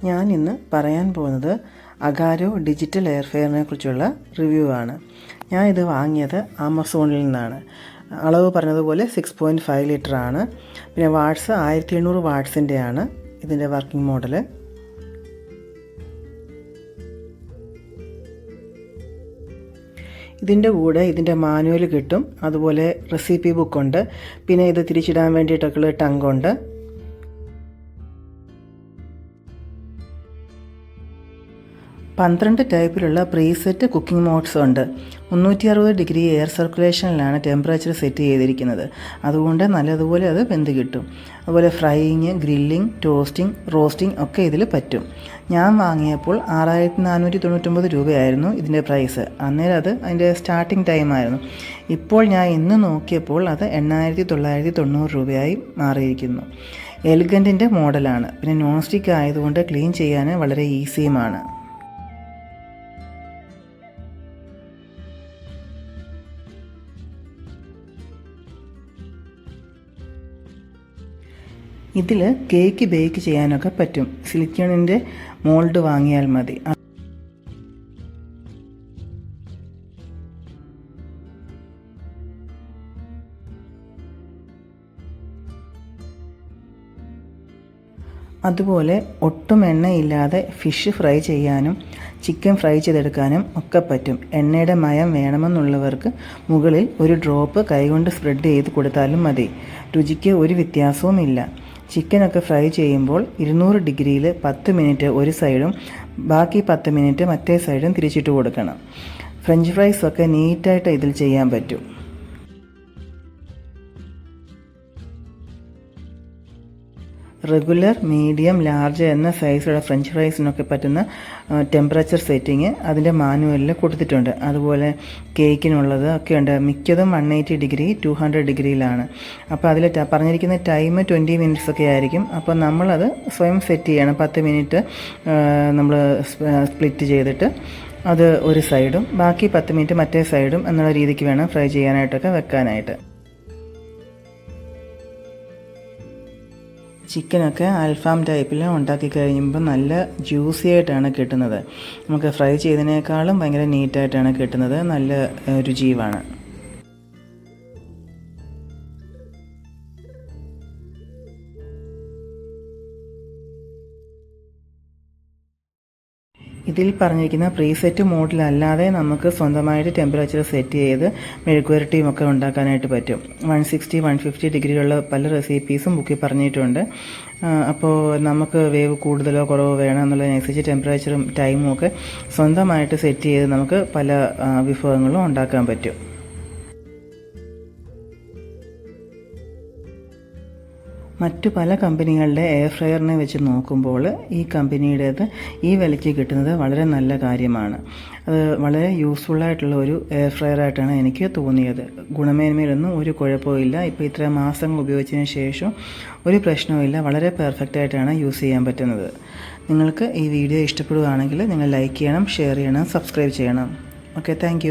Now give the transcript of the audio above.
ഞാൻ ഇന്ന് പറയാൻ പോകുന്നത് അഗാരോ ഡിജിറ്റൽ എയർ ഫ്രയറിനെ കുറിച്ചുള്ള റിവ്യൂ ആണ്. ഞാൻ ഇത് വാങ്ങിയത് ആമസോണിൽ നിന്നാണ്. അളവ് പറഞ്ഞതുപോലെ 6.5 ലിറ്റർ ആണ്. പിന്നെ വാട്ട്സ് 1700 വാട്ട്സിൻ്റെ ആണ് ഇതിൻ്റെ വർക്കിംഗ് മോഡൽ. ഇതിൻ്റെ കൂടെ ഇതിൻ്റെ മാനുവൽ കിട്ടും, അതുപോലെ റെസിപ്പി ബുക്കുണ്ട്, പിന്നെ ഇത് തിരിച്ചിടാൻ വേണ്ടിയിട്ടൊക്കെയുള്ള ടങ്കുണ്ട്. പന്ത്രണ്ട് ടൈപ്പിലുള്ള പ്രീസെറ്റ് കുക്കിംഗ് മോഡ്സ് ഉണ്ട്. 360 ഡിഗ്രി എയർ സർക്കുലേഷനിലാണ് ടെമ്പറേച്ചർ സെറ്റ് ചെയ്തിരിക്കുന്നത്. അതുകൊണ്ട് നല്ലതുപോലെ അത് വെന്ത് കിട്ടും. അതുപോലെ ഫ്രൈയിങ്, ഗ്രില്ലിങ്, ടോസ്റ്റിംഗ്, റോസ്റ്റിംഗ് ഒക്കെ ഇതിൽ പറ്റും. ഞാൻ വാങ്ങിയപ്പോൾ 6499 രൂപയായിരുന്നു ഇതിൻ്റെ പ്രൈസ്. അന്നേരം അത് അതിൻ്റെ സ്റ്റാർട്ടിംഗ് ടൈമായിരുന്നു. ഇപ്പോൾ ഞാൻ ഇന്ന് നോക്കിയപ്പോൾ അത് 8990 രൂപയായി മാറിയിരിക്കുന്നു. എലിഗൻറ്റിൻ്റെ മോഡലാണ്. പിന്നെ നോൺ സ്റ്റിക്ക് ആയതുകൊണ്ട് ക്ലീൻ ചെയ്യാൻ വളരെ ഈസിയുമാണ്. ഇതിൽ കേക്ക് ബേക്ക് ചെയ്യാനൊക്കെ പറ്റും. സിലിക്കണിൻ്റെ മോൾഡ് വാങ്ങിയാൽ മതി. അതുപോലെ ഒട്ടും എണ്ണയില്ലാതെ ഫിഷ് ഫ്രൈ ചെയ്യാനും ചിക്കൻ ഫ്രൈ ചെയ്തെടുക്കാനും ഒക്കെ പറ്റും. എണ്ണയുടെ മയം വേണമെന്നുള്ളവർക്ക് മുകളിൽ ഒരു ഡ്രോപ്പ് കൈകൊണ്ട് സ്പ്രെഡ് ചെയ്ത് കൊടുത്താലും മതി. രുചിക്ക് ഒരു വ്യത്യാസവുമില്ല. ചിക്കനൊക്കെ ഫ്രൈ ചെയ്യുമ്പോൾ 200 ഡിഗ്രിയിൽ 10 മിനിറ്റ് ഒരു സൈഡും ബാക്കി 10 മിനിറ്റ് മറ്റേ സൈഡും തിരിച്ചിട്ട് കൊടുക്കണം. ഫ്രഞ്ച് ഫ്രൈസൊക്കെ നീറ്റായിട്ട് ഇതിൽ ചെയ്യാൻ പറ്റും. റെഗുലർ, മീഡിയം, ലാർജ് എന്ന സൈസുള്ള ഫ്രഞ്ച് ഫ്രൈസിനൊക്കെ പറ്റുന്ന ടെമ്പറേച്ചർ സെറ്റിങ് അതിൻ്റെ മാനുവലിൽ കൊടുത്തിട്ടുണ്ട്. അതുപോലെ കേക്കിനുള്ളത് ഒക്കെ ഉണ്ട്. മിക്കതും 180 ഡിഗ്രി 200 ഡിഗ്രിയിലാണ്. അപ്പോൾ അതിൽ പറഞ്ഞിരിക്കുന്ന ടൈം 20 മിനിറ്റ്സ് ഒക്കെ ആയിരിക്കും. അപ്പോൾ നമ്മളത് സ്വയം സെറ്റ് ചെയ്യണം. 10 മിനിറ്റ് നമ്മൾ സ്പ്ലിറ്റ് ചെയ്തിട്ട് അത് ഒരു സൈഡും ബാക്കി 10 മിനിറ്റ് മറ്റേ സൈഡും എന്നുള്ള രീതിക്ക് വേണം ഫ്രൈ ചെയ്യാനായിട്ടൊക്കെ വെക്കാനായിട്ട്. ചിക്കനൊക്കെ അൽഫാം ടൈപ്പിൽ ഉണ്ടാക്കി കഴിയുമ്പോൾ നല്ല ജ്യൂസി ആയിട്ടാണ് കിട്ടുന്നത്. നമുക്ക് ഫ്രൈ ചെയ്തതിനേക്കാളും ഭയങ്കര നീറ്റായിട്ടാണ് കിട്ടുന്നത്. നല്ല രുചിയുമാണ്. ഇതിൽ പറഞ്ഞിരിക്കുന്ന പ്രീസെറ്റ് മോഡിലല്ലാതെ നമുക്ക് സ്വന്തമായിട്ട് ടെമ്പറേച്ചർ സെറ്റ് ചെയ്ത് മെഴുക്കുവരട്ടിയും ഒക്കെ ഉണ്ടാക്കാനായിട്ട് പറ്റും. 160, 150 ഡിഗ്രിയുള്ള പല റെസിപ്പീസും ബുക്കിൽ പറഞ്ഞിട്ടുണ്ട്. അപ്പോൾ നമുക്ക് വേവ് കൂടുതലോ കുറവോ വേണം എന്നുള്ളതിനനുസരിച്ച് ടെമ്പറേച്ചറും ടൈമും ഒക്കെ സ്വന്തമായിട്ട് സെറ്റ് ചെയ്ത് നമുക്ക് പല വിഭവങ്ങളും ഉണ്ടാക്കാൻ പറ്റും. മറ്റു പല കമ്പനികളുടെ എയർ ഫ്രയറിനെ വെച്ച് നോക്കുമ്പോൾ ഈ കമ്പനിയുടേത് ഈ വിലയ്ക്ക് കിട്ടുന്നത് വളരെ നല്ല കാര്യമാണ്. അത് വളരെ യൂസ്ഫുള്ളായിട്ടുള്ള ഒരു എയർ ഫ്രയറായിട്ടാണ് എനിക്ക് തോന്നിയത്. ഗുണമേന്മയിലൊന്നും ഒരു കുഴപ്പമില്ല. ഇപ്പോൾ ഇത്ര മാസങ്ങൾ ഉപയോഗിച്ചതിന് ശേഷം ഒരു പ്രശ്നവുമില്ല. വളരെ പെർഫെക്റ്റായിട്ടാണ് യൂസ് ചെയ്യാൻ പറ്റുന്നത്. നിങ്ങൾക്ക് ഈ വീഡിയോ ഇഷ്ടപ്പെടുകയാണെങ്കിൽ നിങ്ങൾ ലൈക്ക് ചെയ്യണം, ഷെയർ ചെയ്യണം, സബ്സ്ക്രൈബ് ചെയ്യണം. Okay, thank